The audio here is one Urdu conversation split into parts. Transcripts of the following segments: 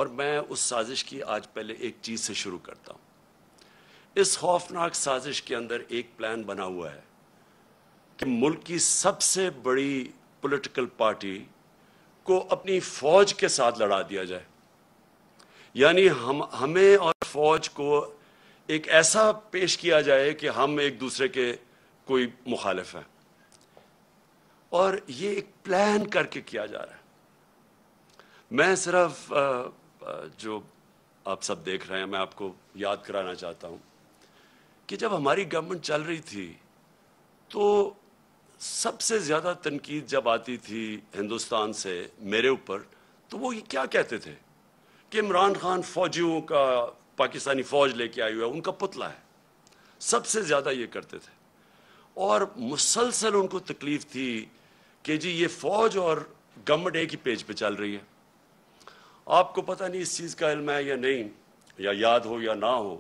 اور میں اس سازش کی آج پہلے ایک چیز سے شروع کرتا ہوں. اس خوفناک سازش کے اندر ایک پلان بنا ہوا ہے کہ ملک کی سب سے بڑی پولیٹیکل پارٹی کو اپنی فوج کے ساتھ لڑا دیا جائے. یعنی ہمیں اور فوج کو ایک ایسا پیش کیا جائے کہ ہم ایک دوسرے کے کوئی مخالف ہیں، اور یہ ایک پلان کر کے کیا جا رہا ہے. میں صرف جو آپ سب دیکھ رہے ہیں، میں آپ کو یاد کرانا چاہتا ہوں کہ جب ہماری گورنمنٹ چل رہی تھی تو سب سے زیادہ تنقید جب آتی تھی ہندوستان سے میرے اوپر، تو وہ یہ کیا کہتے تھے کہ عمران خان فوجیوں کا، پاکستانی فوج لے کے آئی ہوا ہے، ان کا پتلا ہے. سب سے زیادہ یہ کرتے تھے، اور مسلسل ان کو تکلیف تھی کہ جی یہ فوج اور گورنمنٹ ایک ہی پیج پہ چل رہی ہے. آپ کو پتہ نہیں اس چیز کا علم ہے یا نہیں، یا یاد ہو یا نہ ہو،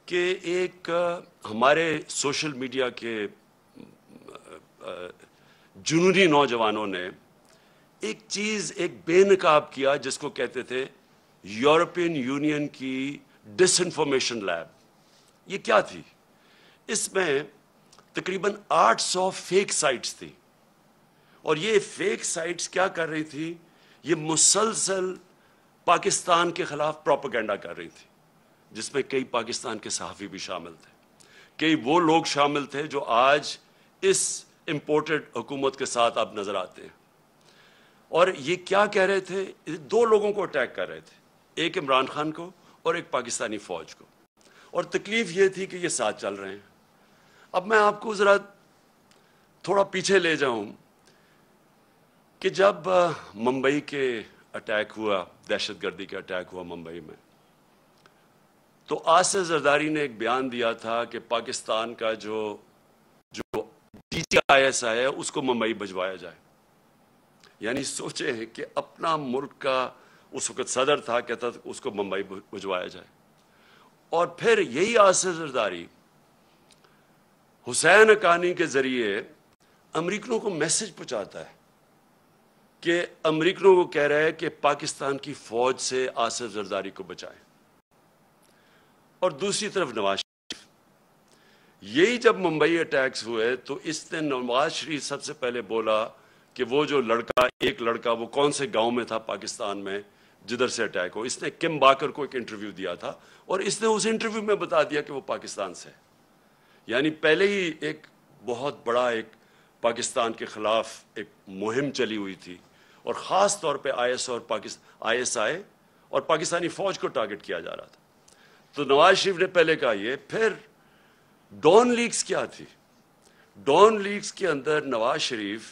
کہ ایک ہمارے سوشل میڈیا کے جنونی نوجوانوں نے ایک چیز، ایک بے نقاب کیا جس کو کہتے تھے یورپین یونین کی ڈس انفارمیشن لیب. یہ کیا تھی؟ اس میں تقریباً 800 فیک سائٹس تھی، اور یہ فیک سائٹس کیا کر رہی تھی؟ یہ مسلسل پاکستان کے خلاف پروپیگنڈا کر رہی تھی، جس میں کئی پاکستان کے صحافی بھی شامل تھے، کئی وہ لوگ شامل تھے جو آج اس امپورٹڈ حکومت کے ساتھ اب نظر آتے ہیں. اور یہ کیا کہہ رہے تھے؟ دو لوگوں کو اٹیک کر رہے تھے، ایک عمران خان کو اور ایک پاکستانی فوج کو، اور تکلیف یہ تھی کہ یہ ساتھ چل رہے ہیں. اب میں آپ کو ذرا تھوڑا پیچھے لے جاؤں کہ جب ممبئی کے اٹیک ہوا، دہشت گردی کا اٹیک ہوا ممبئی میں، تو آصف زرداری نے ایک بیان دیا تھا کہ پاکستان کا جو DGIS ہے اس کو ممبئی بھجوایا جائے. یعنی سوچیں کہ اپنا ملک کا اس وقت صدر تھا، کہتا تھا اس کو ممبئی بھجوایا جائے. اور پھر یہی آصف زرداری حسین حقانی کے ذریعے امریکنوں کو میسج پہنچاتا ہے کہ امریکنوں کو کہہ رہا ہے کہ پاکستان کی فوج سے آصف زرداری کو بچائیں. اور دوسری طرف نواز شریف، یہی جب ممبئی اٹیکس ہوئے تو اس نے نواز شریف سب سے پہلے بولا کہ وہ جو ایک لڑکا وہ کون سے گاؤں میں تھا پاکستان میں جدھر سے اٹیک ہو. اس نے کم باکر کو ایک انٹرویو دیا تھا، اور اس نے اس انٹرویو میں بتا دیا کہ وہ پاکستان سے ہے. یعنی پہلے ہی ایک بہت بڑا ایک پاکستان کے خلاف ایک مہم چلی ہوئی تھی، اور خاص طور پہ ISI اور پاکستانی فوج کو ٹارگٹ کیا جا رہا تھا. تو نواز شریف نے پہلے کہا یہ. پھر ڈون لیکس کیا تھی؟ ڈون لیکس کے اندر نواز شریف،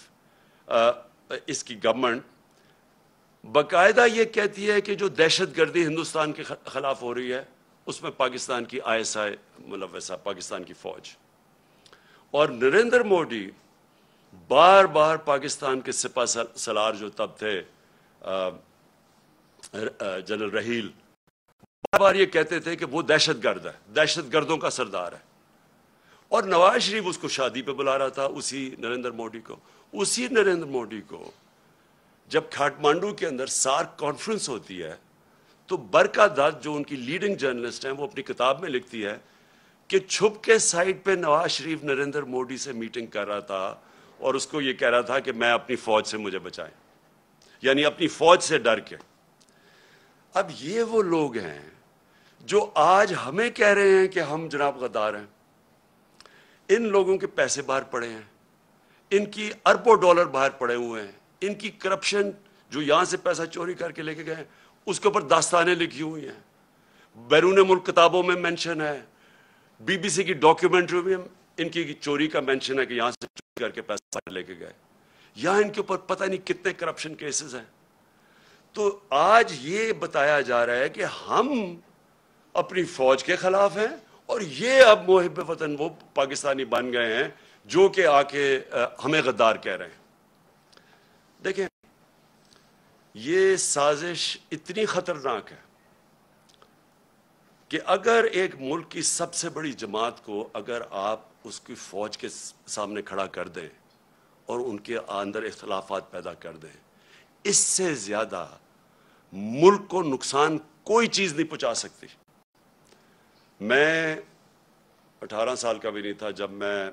اس کی گورنمنٹ باقاعدہ یہ کہتی ہے کہ جو دہشت گردی ہندوستان کے خلاف ہو رہی ہے اس میں پاکستان کی ISI ملوث ہے، پاکستان کی فوج. اور نریندر مودی بار بار پاکستان کے سپہ سالار جو تب تھے جنرل رحیل، بار بار یہ کہتے تھے کہ وہ دہشت گرد ہے، دہشت گردوں کا سردار ہے. اور نواز شریف اس کو شادی پہ بلا رہا تھا، اسی نریندر مودی کو. اسی نریندر مودی کو جب کھاٹمانڈو کے اندر سارک کانفرنس ہوتی ہے تو برکا دت جو ان کی لیڈنگ جرنلسٹ ہیں، وہ اپنی کتاب میں لکھتی ہے کہ چھپ کے سائٹ پہ نواز شریف نریندر مودی سے میٹنگ کر رہا تھا، اور اس کو یہ کہہ رہا تھا کہ میں اپنی فوج سے مجھے بچائیں، یعنی اپنی فوج سے ڈر کے. اب یہ وہ لوگ ہیں جو آج ہمیں کہہ رہے ہیں کہ ہم جناب غدار ہیں. ان لوگوں کے پیسے باہر پڑے ہیں، ان کی اربوں ڈالر باہر پڑے ہوئے ہیں، ان کی کرپشن جو یہاں سے پیسہ چوری کر کے لے کے گئے اس کے اوپر داستانیں لکھی ہوئی ہیں، بیرون ملک کتابوں میں مینشن ہے، BBC کی ڈاکیومنٹری میں ان کی چوری کا مینشن ہے کہ یہاں سے چوری کر کے پیسہ لے کے گئے. یہاں ان کے اوپر پتہ نہیں کتنے کرپشن کیسز ہیں. تو آج یہ بتایا جا رہا ہے کہ ہم اپنی فوج کے خلاف ہیں، اور یہ اب محب وطن وہ پاکستانی بن گئے ہیں جو کہ آ کے ہمیں غدار کہہ رہے ہیں. دیکھیں، یہ سازش اتنی خطرناک ہے کہ اگر ایک ملک کی سب سے بڑی جماعت کو اگر آپ اس کی فوج کے سامنے کھڑا کر دیں اور ان کے اندر اختلافات پیدا کر دیں، اس سے زیادہ ملک کو نقصان کوئی چیز نہیں پہنچا سکتی. میں 18 سال کا بھی نہیں تھا جب میں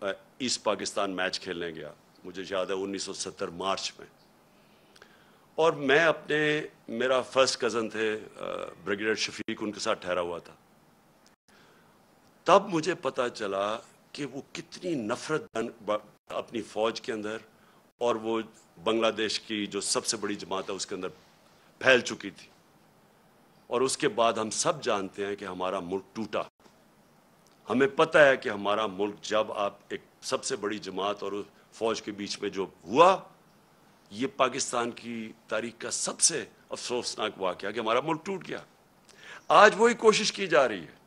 ایسٹ پاکستان میچ کھیلنے گیا, مجھے یاد ہے 1970 مارچ میں, اور میں میرا فرسٹ کزن تھے بریگیڈیئر شفیق, ان کے ساتھ ٹھہرا ہوا تھا. تب مجھے پتا چلا کہ وہ کتنی نفرت اپنی فوج کے اندر اور وہ بنگلہ دیش کی جو سب سے بڑی جماعت ہے اس کے اندر پھیل چکی تھی. اور اس کے بعد ہم سب جانتے ہیں کہ ہمارا ملک ٹوٹا. ہمیں پتہ ہے کہ ہمارا ملک جب آپ ایک سب سے بڑی جماعت اور فوج کے بیچ میں جو ہوا, یہ پاکستان کی تاریخ کا سب سے افسوسناک واقعہ کہ ہمارا ملک ٹوٹ گیا. آج وہی کوشش کی جا رہی ہے.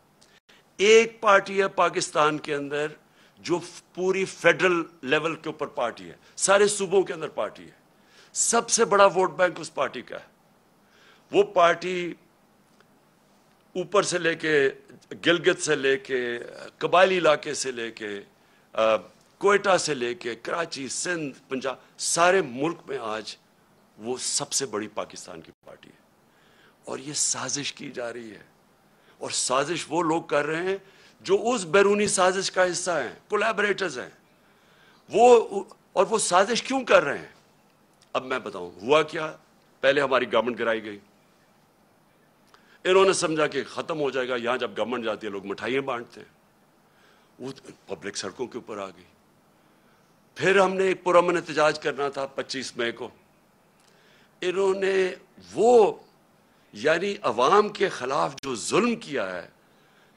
ایک پارٹی ہے پاکستان کے اندر جو پوری فیڈرل لیول کے اوپر پارٹی ہے, سارے صوبوں کے اندر پارٹی ہے, سب سے بڑا ووٹ بینک اس پارٹی کا ہے. وہ پارٹی اوپر سے لے کے گلگت سے لے کے قبائلی علاقے سے لے کے کوئٹہ سے لے کے کراچی, سندھ, پنجاب, سارے ملک میں آج وہ سب سے بڑی پاکستان کی پارٹی ہے. اور یہ سازش کی جا رہی ہے, اور سازش وہ لوگ کر رہے ہیں جو اس بیرونی سازش کا حصہ ہیں, کولیبریٹرز ہیں وہ. اور وہ سازش کیوں کر رہے ہیں اب میں بتاؤں. ہوا کیا, پہلے ہماری گورنمنٹ گرائی گئی, انہوں نے سمجھا کہ ختم ہو جائے گا. یہاں جب گورنمنٹ جاتی ہے لوگ مٹھائیاں بانٹتے ہیں, وہ پبلک سڑکوں کے اوپر آ گئی. پھر ہم نے ایک پرامن احتجاج کرنا تھا 25 مئی کو. انہوں نے وہ یعنی عوام کے خلاف جو ظلم کیا ہے,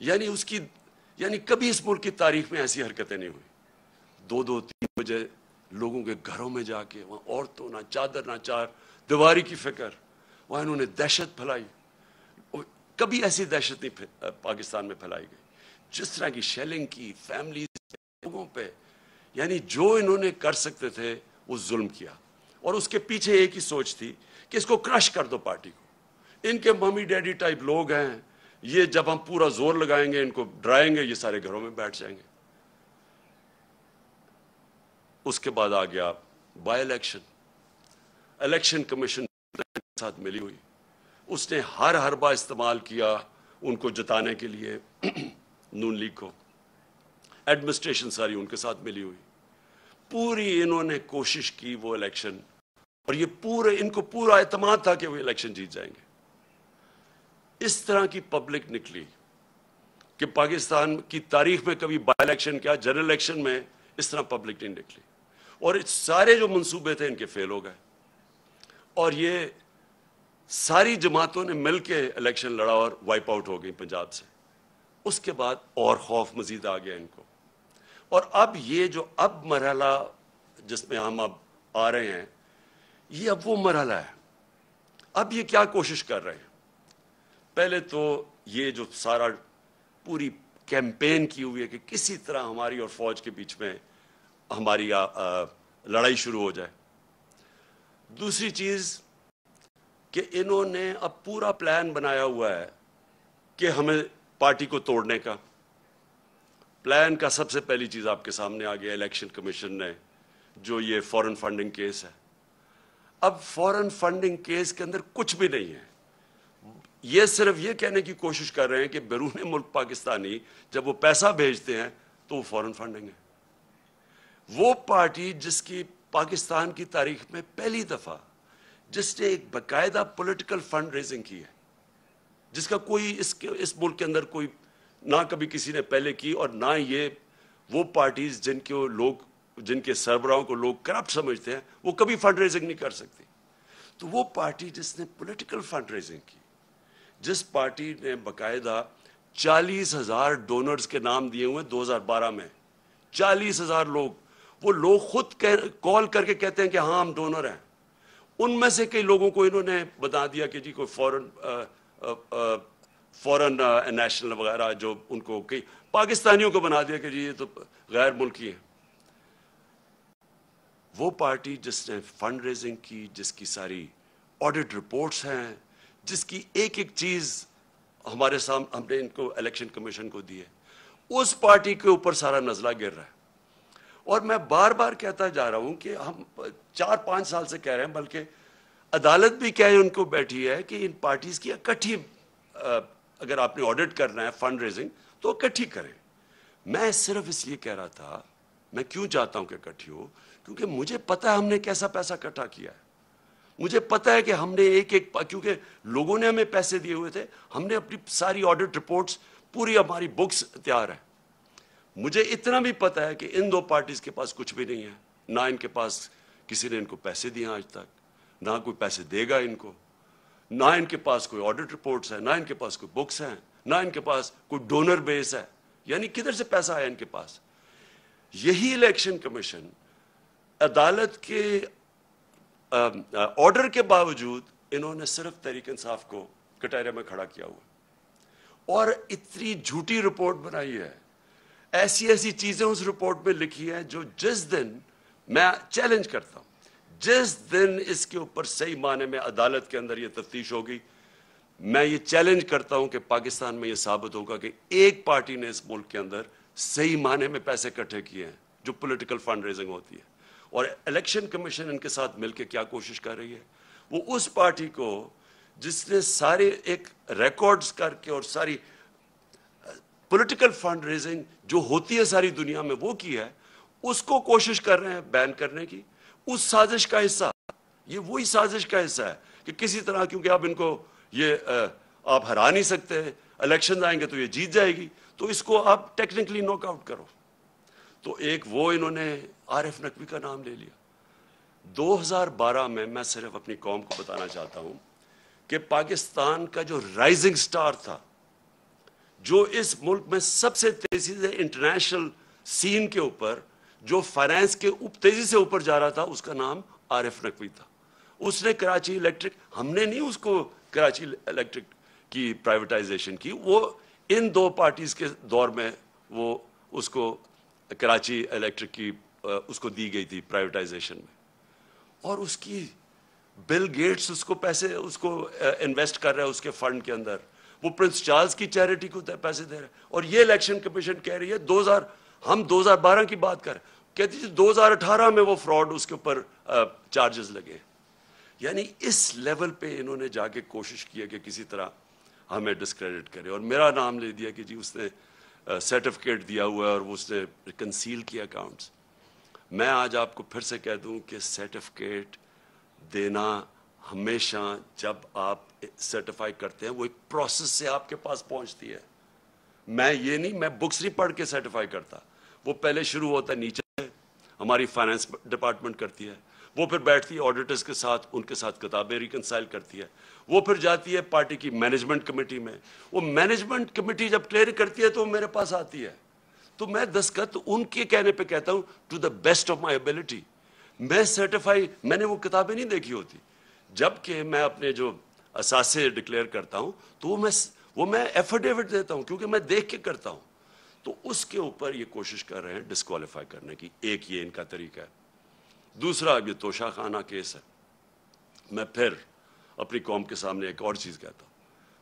یعنی کبھی اس ملک کی تاریخ میں ایسی حرکتیں نہیں ہوئی. 2-3 بجے لوگوں کے گھروں میں جا کے وہاں عورتوں نہ چادر نہ چار دیواری کی فکر, وہاں انہوں نے دہشت پھیلائی. کبھی ایسی دہشت نہیں پاکستان میں پھیلائی گئی جس طرح کی شیلنگ کی فیملیز لوگوں پہ. یعنی جو انہوں نے کر سکتے تھے وہ ظلم کیا, اور اس کے پیچھے ایک ہی سوچ تھی کہ اس کو کرش کر دو پارٹی کو. ان کے ممی ڈیڈی ٹائپ لوگ ہیں, یہ جب ہم پورا زور لگائیں گے ان کو ڈرائیں گے, یہ سارے گھروں میں بیٹھ جائیں گے. اس کے بعد آ گیا بائی الیکشن کمیشن کے ساتھ ملی ہوئی, اس نے ہر حربہ استعمال کیا ان کو جتانے کے لیے نون لیگ کو. ایڈمنسٹریشن ساری ان کے ساتھ ملی ہوئی, پوری انہوں نے کوشش کی وہ الیکشن, اور یہ ان کو پورا اعتماد تھا کہ وہ الیکشن جیت جائیں گے. اس طرح کی پبلک نکلی کہ پاکستان کی تاریخ میں کبھی بائی الیکشن کیا, جنرل الیکشن میں اس طرح پبلک نہیں نکلی. اور سارے جو منصوبے تھے ان کے فیل ہو گئے, اور یہ ساری جماعتوں نے مل کے الیکشن لڑا اور وائپ آؤٹ ہو گئی پنجاب سے. اس کے بعد اور خوف مزید آ گیا ان کو. اور اب یہ جو اب مرحلہ جس میں ہم اب آ رہے ہیں, یہ اب وہ مرحلہ ہے. اب یہ کیا کوشش کر رہے ہیں, پہلے تو یہ جو سارا پوری کیمپین کی ہوئی ہے کہ کسی طرح ہماری اور فوج کے بیچ میں ہماری لڑائی شروع ہو جائے. دوسری چیز کہ انہوں نے اب پورا پلان بنایا ہوا ہے کہ ہمیں پارٹی کو توڑنے کا. پلان کا سب سے پہلی چیز آپ کے سامنے آ گیا الیکشن کمیشن نے, جو یہ فورن فنڈنگ کیس ہے. اب فورن فنڈنگ کیس کے اندر کچھ بھی نہیں ہے. یہ صرف یہ کہنے کی کوشش کر رہے ہیں کہ بیرون ملک پاکستانی جب وہ پیسہ بھیجتے ہیں تو وہ فورن فنڈنگ ہے. وہ پارٹی جس کی پاکستان کی تاریخ میں پہلی دفعہ جس نے ایک باقاعدہ پولیٹیکل فنڈ ریزنگ کی ہے, جس کا کوئی اس ملک کے اندر کوئی نہ کبھی کسی نے پہلے کی, اور نہ یہ وہ پارٹیز جن کے سربراہوں کو لوگ کرپٹ سمجھتے ہیں وہ کبھی فنڈ ریزنگ نہیں کر سکتی. تو وہ پارٹی جس نے پولیٹیکل فنڈ ریزنگ کی, جس پارٹی نے باقاعدہ 40,000 ڈونرز کے نام دیے ہوئے 2012 میں, 40,000 لوگ, وہ لوگ خود کال کر کے کہتے ہیں کہ ہاں ہم ڈونر ہیں. ان میں سے کئی لوگوں کو انہوں نے بتا دیا کہ جی کوئی فورن نیشنل وغیرہ, جو ان کو کئی پاکستانیوں کو بنا دیا کہ جی یہ تو غیر ملکی ہیں. وہ پارٹی جس نے فنڈ ریزنگ کی, جس کی ساری آڈٹ رپورٹس ہیں, جس کی ایک ایک چیز ہمارے سامنے ہم نے ان کو الیکشن کمیشن کو دی ہے, اس پارٹی کے اوپر سارا نزلہ گر رہا ہے. اور میں بار بار کہتا جا رہا ہوں کہ ہم 4-5 سال سے کہہ رہے ہیں, بلکہ عدالت بھی کہے ان کو بیٹھی ہے کہ ان پارٹیز کی اکٹھی اگر آپ نے آڈٹ کرنا ہے فنڈ ریزنگ تو اکٹھی کریں. میں صرف اس لیے کہہ رہا تھا, میں کیوں چاہتا ہوں کہ اکٹھی ہو, کیونکہ مجھے پتا ہے ہم نے کیسا پیسہ اکٹھا کیا ہے. مجھے پتا ہے کہ ہم نے کیونکہ لوگوں نے ہمیں پیسے دیے ہوئے تھے, ہم نے اپنی ساری آڈٹ رپورٹس, پوری ہماری بکس تیار ہے. مجھے اتنا بھی پتا ہے کہ ان دو پارٹیز کے پاس کچھ بھی نہیں ہے, نہ ان کے پاس کسی نے ان کو پیسے دیے آج تک, نہ کوئی پیسے دے گا ان کو, نہ ان کے پاس کوئی آڈٹ رپورٹس ہیں, نہ ان کے پاس کوئی بکس ہیں, نہ ان کے پاس کوئی ڈونر بیس ہے. یعنی کدھر سے پیسہ آیا ان کے پاس؟ یہی الیکشن کمیشن عدالت کے آرڈر کے باوجود انہوں نے صرف تحریک انصاف کو کٹہرے میں کھڑا کیا ہوا اور اتنی جھوٹی رپورٹ بنائی ہے, ایسی ایسی چیزیں اس رپورٹ میں لکھی ہیں جو جس دن میں چیلنج کرتا ہوں, جس دن اس کے اوپر صحیح معنی میں عدالت کے اندر یہ تفتیش ہوگی, میں یہ چیلنج کرتا ہوں کہ پاکستان میں یہ ثابت ہوگا کہ ایک پارٹی نے اس ملک کے اندر صحیح معنی میں پیسے اکٹھے کیے ہیں جو پولیٹیکل فنڈ ریزنگ ہوتی ہے. اور الیکشن کمیشن ان کے ساتھ مل کے کیا کوشش کر رہی ہے, وہ اس پارٹی کو جس نے سارے ایک ریکارڈز کر کے اور ساری پولیٹیکل فنڈ ریزنگ جو ہوتی ہے ساری دنیا میں وہ کی ہے, اس کو کوشش کر رہے ہیں بین کرنے کی. اس سازش کا حصہ, یہ وہی سازش کا حصہ ہے کہ کسی طرح, کیونکہ اب ان کو یہ آپ ہرا نہیں سکتے, الیکشن آئیں گے تو یہ جیت جائے گی, تو اس کو آپ ٹیکنیکلی ناک آؤٹ کرو. تو ایک وہ انہوں نے عارف نقوی کا نام لے لیا. 2012 میں صرف اپنی قوم کو بتانا چاہتا ہوں کہ پاکستان کا جو رائزنگ سٹار تھا, جو اس ملک میں سب سے تیزی سے انٹرنیشنل سین کے اوپر جو فائنانس کے تیزی سے اوپر جا رہا تھا, اس کا نام عارف نقوی تھا. اس نے کراچی الیکٹرک, ہم نے نہیں اس کو کراچی الیکٹرک کی پرائیویٹائزیشن کی, وہ ان دو پارٹیز کے دور میں وہ اس کو کراچی الیکٹرک کی اس کو دی گئی تھی پرائیویٹائزیشن میں. اور اس کی بل گیٹس اس کو پیسے اس کو انویسٹ کر رہا ہے اس کے فنڈ کے اندر, وہ پرنس چارلز کی چیریٹی کو پیسے دے رہا ہے. اور یہ الیکشن کمیشن کہہ رہی ہے ہم 2012 کی بات کر, کہتی تھی 2018 میں وہ فراڈ اس کے اوپر چارجز لگے. یعنی اس لیول پہ انہوں نے جا کے کوشش کی ہے کہ کسی طرح ہمیں ڈسکریڈٹ کرے, اور میرا نام لے دیا کہ جی اس نے سرٹیفکیٹ دیا ہوا ہے اور اس نے کنسیل کیا اکاؤنٹس. میں آج آپ کو پھر سے کہہ دوں کہ سرٹیفکیٹ دینا ہمیشہ جب آپ سرٹیفائی کرتے ہیں وہ ایک پروسیس سے آپ کے پاس پہنچتی ہے. میں بکس نہیں پڑھ کے سرٹیفائی کرتا, وہ پہلے شروع ہوتا ہے نیچے سے, ہماری فائنانس ڈپارٹمنٹ کرتی ہے, وہ پھر بیٹھتی ہے آڈیٹرز کے ساتھ, ان کے ساتھ کتابیں ریکنسائل کرتی ہے, وہ پھر جاتی ہے پارٹی کی مینجمنٹ کمیٹی میں, وہ مینجمنٹ کمیٹی جب کلیئر کرتی ہے تو وہ میرے پاس آتی ہے, تو میں دستخط ان کے کہنے پہ کہتا ہوں to the best of my ability. میں سرٹیفائی, میں نے وہ کتابیں نہیں دیکھی ہوتی, جبکہ میں اپنے جو اثاثے ڈکلیئر کرتا ہوں تو وہ میں ایفیڈیوٹ دیتا ہوں کیونکہ میں دیکھ کے کرتا ہوں. تو اس کے اوپر یہ کوشش کر رہے ہیں ڈسکوالیفائی کرنے کی. ایک یہ ان کا طریقہ ہے. دوسرا یہ توشہ خانہ کیس ہے. میں پھر اپنی قوم کے سامنے ایک اور چیز کہتا ہوں,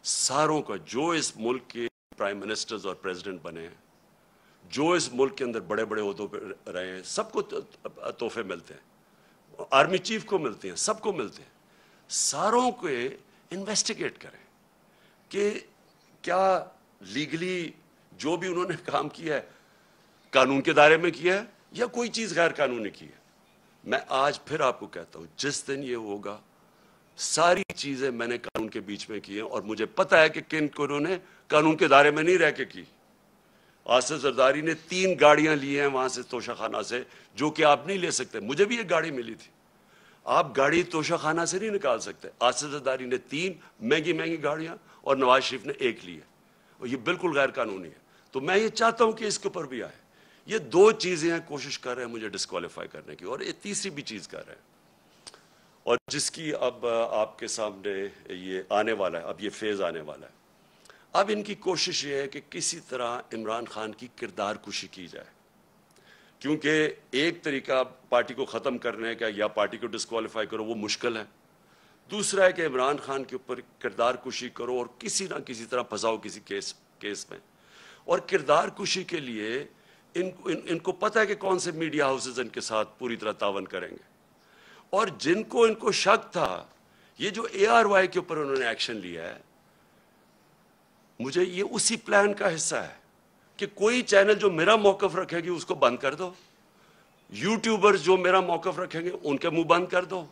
ساروں کا جو اس ملک کے پرائم منسٹرز اور پریزیڈنٹ بنے ہیں, جو اس ملک کے اندر بڑے بڑے عہدوں پہ رہے ہیں, سب کو تحفے ملتے ہیں, آرمی چیف کو ملتے ہیں, سب کو ملتے ہیں. ساروں کو انویسٹیگیٹ کریں کہ کیا لیگلی جو بھی انہوں نے کام کیا ہے قانون کے دائرے میں کیا ہے یا کوئی چیز غیر قانونی کی ہے. میں آج پھر آپ کو کہتا ہوں, جس دن یہ ہوگا ساری چیزیں میں نے قانون کے بیچ میں کی ہیں, اور مجھے پتا ہے کہ کن کو انہوں نے قانون کے دائرے میں نہیں رہ کے کی. آصف زرداری نے 3 گاڑیاں لی ہیں وہاں سے توشہ خانہ سے, جو کہ آپ نہیں لے سکتے. مجھے بھی ایک گاڑی ملی تھی, آپ گاڑی توشہ خانہ سے نہیں نکال سکتے. آصف زرداری نے 3 مہنگی گاڑیاں اور نواز شریف نے 1 لی ہے, اور یہ بالکل غیر قانونی ہے. تو میں یہ چاہتا ہوں کہ اس کے اوپر بھی آئے. یہ 2 چیزیں ہیں کوشش کر رہے ہیں مجھے ڈسکوالیفائی کرنے کی, اور ایک تیسری بھی چیز کر رہے ہیں, اور جس کی اب آپ کے سامنے یہ آنے والا ہے, اب یہ فیز آنے والا ہے. اب ان کی کوشش یہ ہے کہ کسی طرح عمران خان کی کردار کشی کی جائے, کیونکہ ایک طریقہ پارٹی کو ختم کرنے کا یا پارٹی کو ڈسکوالیفائی کرو وہ مشکل ہے. دوسرا ہے کہ عمران خان کے اوپر کردار کشی کرو اور کسی نہ کسی طرح پھنساؤ کسی کیس میں. اور کردار کشی کے لیے ان کو پتہ ہے کہ کون سے میڈیا ہاؤسز ان کے ساتھ پوری طرح تعاون کریں گے, اور جن کو ان کو شک تھا یہ جو ARY کے اوپر انہوں نے ایکشن لیا ہے، مجھے یہ اسی پلان کا حصہ ہے کہ کوئی چینل جو میرا موقف رکھے گی اس کو بند کر دو، یوٹیوبرز جو میرا موقف رکھیں گے ان کے منہ بند کر دو،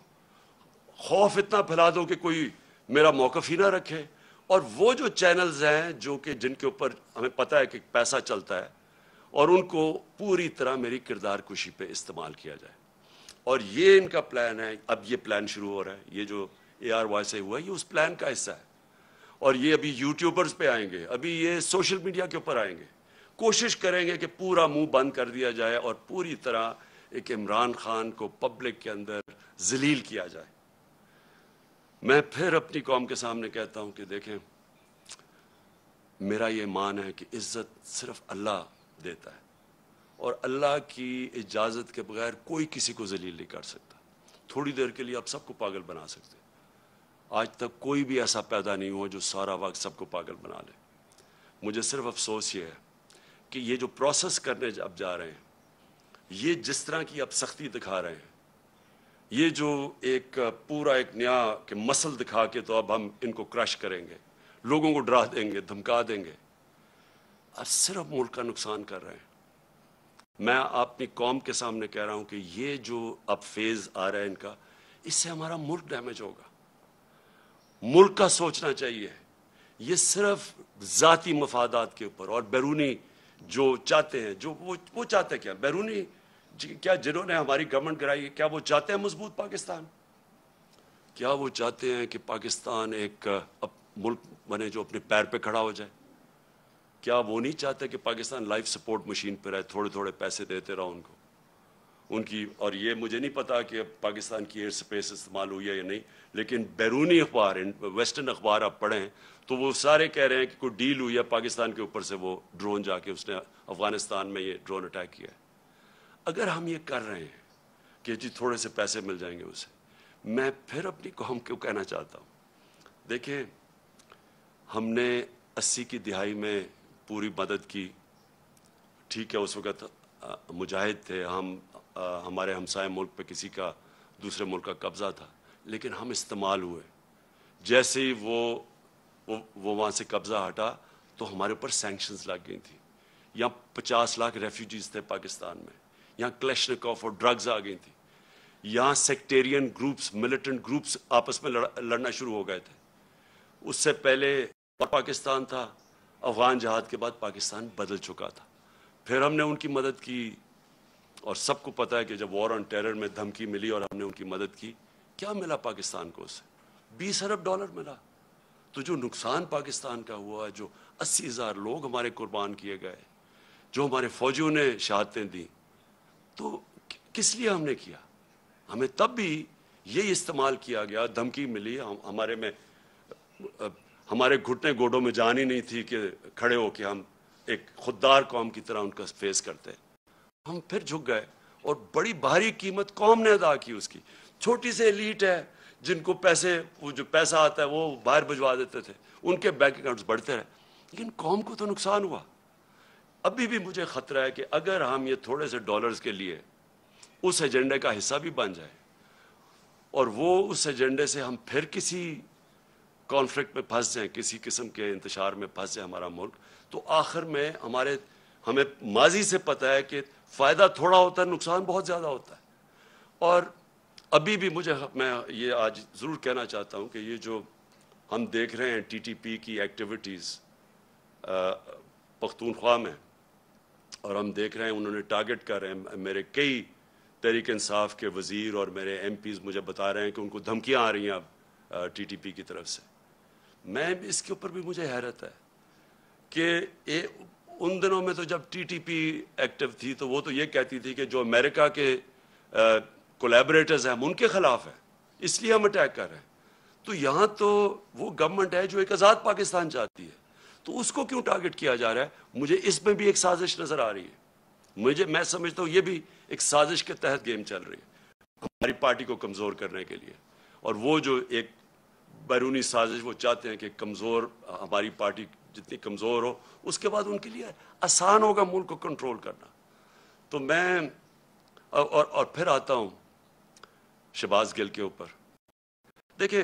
خوف اتنا پھیلا دو کہ کوئی میرا موقف ہی نہ رکھے، اور وہ جو چینلز ہیں جو کہ جن کے اوپر ہمیں پتہ ہے کہ پیسہ چلتا ہے، اور ان کو پوری طرح میری کردار کشی پہ استعمال کیا جائے. اور یہ ان کا پلان ہے. اب یہ پلان شروع ہو رہا ہے، یہ جو ARY سے ہوا ہے یہ اس پلان کا حصہ ہے. اور یہ ابھی یوٹیوبرز پہ آئیں گے، ابھی یہ سوشل میڈیا کے اوپر آئیں گے، کوشش کریں گے کہ پورا منہ بند کر دیا جائے اور پوری طرح ایک عمران خان کو پبلک کے اندر ذلیل کیا جائے. میں پھر اپنی قوم کے سامنے کہتا ہوں کہ دیکھیں، میرا یہ ایمان ہے کہ عزت صرف اللہ دیتا ہے، اور اللہ کی اجازت کے بغیر کوئی کسی کو ذلیل نہیں کر سکتا. تھوڑی دیر کے لیے آپ سب کو پاگل بنا سکتے ہیں، آج تک کوئی بھی ایسا پیدا نہیں ہوا جو سارا وقت سب کو پاگل بنا لے. مجھے صرف افسوس یہ ہے کہ یہ جو پروسیس کرنے اب جا رہے ہیں، یہ جس طرح کی اب سختی دکھا رہے ہیں، یہ جو ایک پورا ایک نیا کہ مسل دکھا کے تو اب ہم ان کو کرش کریں گے، لوگوں کو ڈرا دیں گے، دھمکا دیں گے، اب صرف ملک کا نقصان کر رہے ہیں. میں اپنی قوم کے سامنے کہہ رہا ہوں کہ یہ جو اب فیز آ رہا ہے ان کا، اس سے ہمارا ملک ڈیمیج ہوگا. ملک کا سوچنا چاہیے. یہ صرف ذاتی مفادات کے اوپر اور بیرونی جو چاہتے ہیں، جو وہ چاہتے کیا بیرونی کیا جنہوں نے ہماری گورنمنٹ گرائی، کیا وہ چاہتے ہیں مضبوط پاکستان؟ کیا وہ چاہتے ہیں کہ پاکستان ایک ملک بنے جو اپنے پیر پہ کھڑا ہو جائے؟ کیا وہ نہیں چاہتے کہ پاکستان لائف سپورٹ مشین پہ رہے، تھوڑے تھوڑے پیسے دیتے رہو ان کو، ان کی؟ اور یہ مجھے نہیں پتا کہ پاکستان کی ایئر سپیس استعمال ہوئی ہے یا نہیں، لیکن بیرونی اخبار، ویسٹرن اخبار آپ پڑھیں تو وہ سارے کہہ رہے ہیں کہ کوئی ڈیل ہوئی ہے پاکستان کے اوپر سے، وہ ڈرون جا کے اس نے افغانستان میں یہ ڈرون اٹیک کیا ہے. اگر ہم یہ کر رہے ہیں کہ جی تھوڑے سے پیسے مل جائیں گے اسے، میں پھر اپنی قوم کو کہنا چاہتا ہوں، دیکھیں ہم نے 80 کی دہائی میں پوری مدد کی، ٹھیک ہے اس وقت مجاہد تھے ہم، ہمارے ہمسائے ملک پہ کسی کا دوسرے ملک کا قبضہ تھا، لیکن ہم استعمال ہوئے. جیسے ہی وہ وہاں سے قبضہ ہٹا تو ہمارے اوپر سینکشنز لگ گئی تھیں. یہاں 50 لاکھ ریفیوجیز تھے پاکستان میں، یہاں کلیشنکوف اور ڈرگز آ گئی تھیں، یہاں سیکٹیرین گروپس، ملیٹنٹ گروپس آپس میں لڑنا شروع ہو گئے تھے. اس سے پہلے پاکستان تھا، افغان جہاد کے بعد پاکستان بدل چکا تھا. پھر ہم نے ان کی مدد کی، اور سب کو پتا ہے کہ جب وار آن ٹیرر میں دھمکی ملی اور ہم نے ان کی مدد کی، کیا ملا پاکستان کو؟ اس سے $20 ارب ملا. تو جو نقصان پاکستان کا ہوا، جو 80,000 لوگ ہمارے قربان کیے گئے، جو ہمارے فوجیوں نے شہادتیں دیں، تو کس لیے ہم نے کیا؟ ہمیں تب بھی یہی استعمال کیا گیا، دھمکی ملی، ہمارے گھٹنے گوڈوں میں جان ہی نہیں تھی کہ کھڑے ہو کے ہم ایک خوددار قوم کی طرح ان کا فیس کرتے. ہم پھر جھک گئے، اور بڑی بھاری قیمت قوم نے ادا کی اس کی. چھوٹی سے ایلیٹ ہے جن کو وہ جو پیسہ آتا ہے وہ باہر بھجوا دیتے تھے، ان کے بینک اکاؤنٹس بڑھتے رہے، لیکن قوم کو تو نقصان ہوا. ابھی بھی مجھے خطرہ ہے کہ اگر ہم یہ تھوڑے سے ڈالرز کے لیے اس ایجنڈے کا حصہ بھی بن جائے، اور وہ اس ایجنڈے سے ہم پھر کسی کانفلکٹ میں پھنس جائیں، کسی قسم کے انتشار میں پھنس جائے ہمارا ملک، تو آخر میں ہمیں ماضی سے پتہ ہے کہ فائدہ تھوڑا ہوتا ہے، نقصان بہت زیادہ ہوتا ہے. اور ابھی بھی میں یہ آج ضرور کہنا چاہتا ہوں کہ یہ جو ہم دیکھ رہے ہیں TTP کی ایکٹیویٹیز پختونخوا میں، اور ہم دیکھ رہے ہیں انہوں نے ٹارگٹ کر رہے ہیں، میرے کئی تحریک انصاف کے وزیر اور میرے MPs مجھے بتا رہے ہیں کہ ان کو دھمکیاں آ رہی ہیں اب TTP کی طرف سے. میں اس کے اوپر بھی مجھے حیرت ہے کہ ان دنوں میں تو جب TTP ایکٹیو تھی تو وہ تو یہ کہتی تھی کہ جو امریکہ کے کولیبریٹرز ہیں ہم ان کے خلاف ہیں، اس لیے ہم اٹیک کر رہے ہیں. تو یہاں تو وہ گورنمنٹ ہے جو ایک آزاد پاکستان چاہتی ہے، تو اس کو کیوں ٹارگٹ کیا جا رہا ہے؟ مجھے اس میں بھی ایک سازش نظر آ رہی ہے. میں سمجھتا ہوں یہ بھی ایک سازش کے تحت گیم چل رہی ہے ہماری پارٹی کو کمزور کرنے کے لیے. اور وہ جو ایک بیرونی سازش وہ چاہتے ہیں کہ ہماری پارٹی جتنی کمزور ہو، اس کے بعد ان کے لیے آسان ہوگا ملک کو کنٹرول کرنا. تو میں اور پھر آتا ہوں شہباز گل کے اوپر. دیکھیں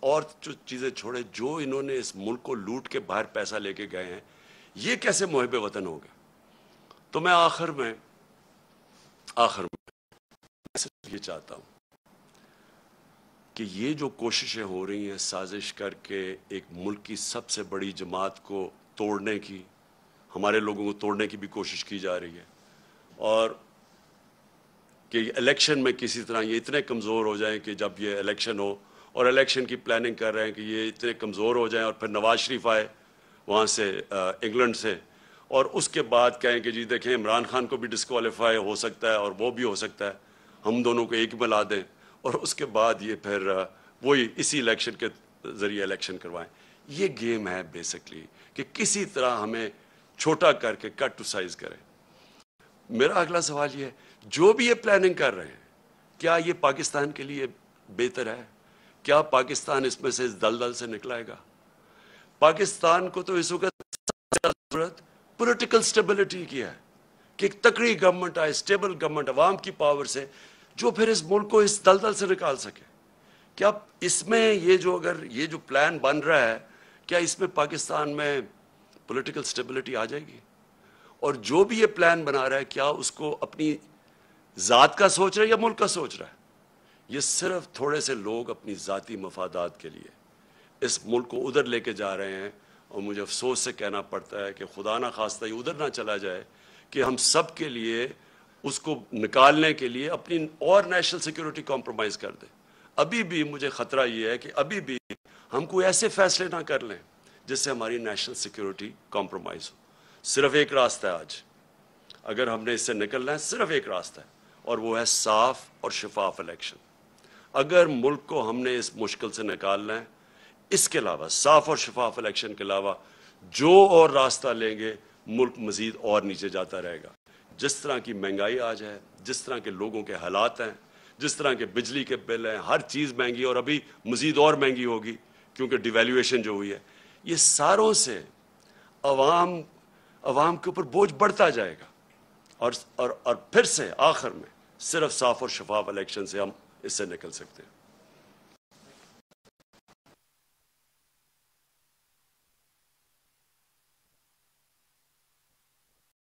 اور جو چیزیں چھوڑے، جو انہوں نے اس ملک کو لوٹ کے باہر پیسہ لے کے گئے ہیں، یہ کیسے محب وطن ہو گئے؟ تو میں آخر میں صرف یہ چاہتا ہوں کہ یہ جو کوششیں ہو رہی ہیں سازش کر کے ایک ملک کی سب سے بڑی جماعت کو توڑنے کی، ہمارے لوگوں کو توڑنے کی بھی کوشش کی جا رہی ہے، اور کہ الیکشن میں کسی طرح یہ اتنے کمزور ہو جائیں کہ جب یہ الیکشن ہو، اور الیکشن کی پلاننگ کر رہے ہیں کہ یہ اتنے کمزور ہو جائیں اور پھر نواز شریف آئے وہاں سے انگلینڈ سے، اور اس کے بعد کہیں کہ جی دیکھیں عمران خان کو بھی ڈسکوالیفائی ہو سکتا ہے اور وہ بھی ہو سکتا ہے، ہم دونوں کو ایک ملا دیں، اور اس کے بعد یہ پھر وہی اسی الیکشن کے ذریعے الیکشن کروائیں۔ یہ گیم ہے بیسکلی کہ کسی طرح ہمیں چھوٹا کر کے کٹ ٹو سائز کریں۔ میرا اگلا سوال یہ ہے، جو بھی یہ پلاننگ کر رہے ہیں، کیا یہ پاکستان کے لیے بہتر ہے؟ کیا پاکستان اس میں سے اس دلدل سے نکلائے گا؟ پاکستان کو تو اس وقت ضرورت پولیٹیکل سٹیبلٹی کی ہے کہ ایک تکڑی گورنمنٹ آئے، سٹیبل گورنمنٹ عوام کی پاور سے، جو پھر اس ملک کو اس دلدل سے نکال سکے۔ کیا اس میں یہ جو پلان بن رہا ہے، کیا اس میں پاکستان میں پولیٹیکل سٹیبلٹی آ جائے گی؟ اور جو بھی یہ پلان بنا رہا ہے، کیا اس کو اپنی ذات کا سوچ رہا ہے یا ملک کا سوچ رہا ہے؟ یہ صرف تھوڑے سے لوگ اپنی ذاتی مفادات کے لیے اس ملک کو ادھر لے کے جا رہے ہیں، اور مجھے افسوس سے کہنا پڑتا ہے کہ خدا نہ خواستہ یہ ادھر نہ چلا جائے کہ ہم سب کے لیے اس کو نکالنے کے لیے اپنی اور نیشنل سیکیورٹی کمپرومائز کر دیں۔ ابھی بھی مجھے خطرہ یہ ہے کہ ابھی بھی ہم کوئی ایسے فیصلے نہ کر لیں جس سے ہماری نیشنل سیکیورٹی کمپرومائز ہو۔ صرف ایک راستہ ہے آج، اگر ہم نے اس سے نکلنا ہے، صرف ایک راستہ ہے، اور وہ ہے صاف اور شفاف الیکشن۔ اگر ملک کو ہم نے اس مشکل سے نکالنا ہے، اس کے علاوہ صاف اور شفاف الیکشن کے علاوہ جو اور راستہ لیں گے، ملک مزید اور نیچے جاتا رہے گا۔ جس طرح کی مہنگائی آج ہے، جس طرح کے لوگوں کے حالات ہیں، جس طرح کے بجلی کے بل ہیں، ہر چیز مہنگی، اور ابھی مزید اور مہنگی ہوگی کیونکہ ڈیویلیویشن جو ہوئی ہے، یہ ساروں سے عوام کے اوپر بوجھ بڑھتا جائے گا، اور پھر سے آخر میں صرف صاف اور شفاف الیکشن سے ہم اس سے نکل سکتے ہیں۔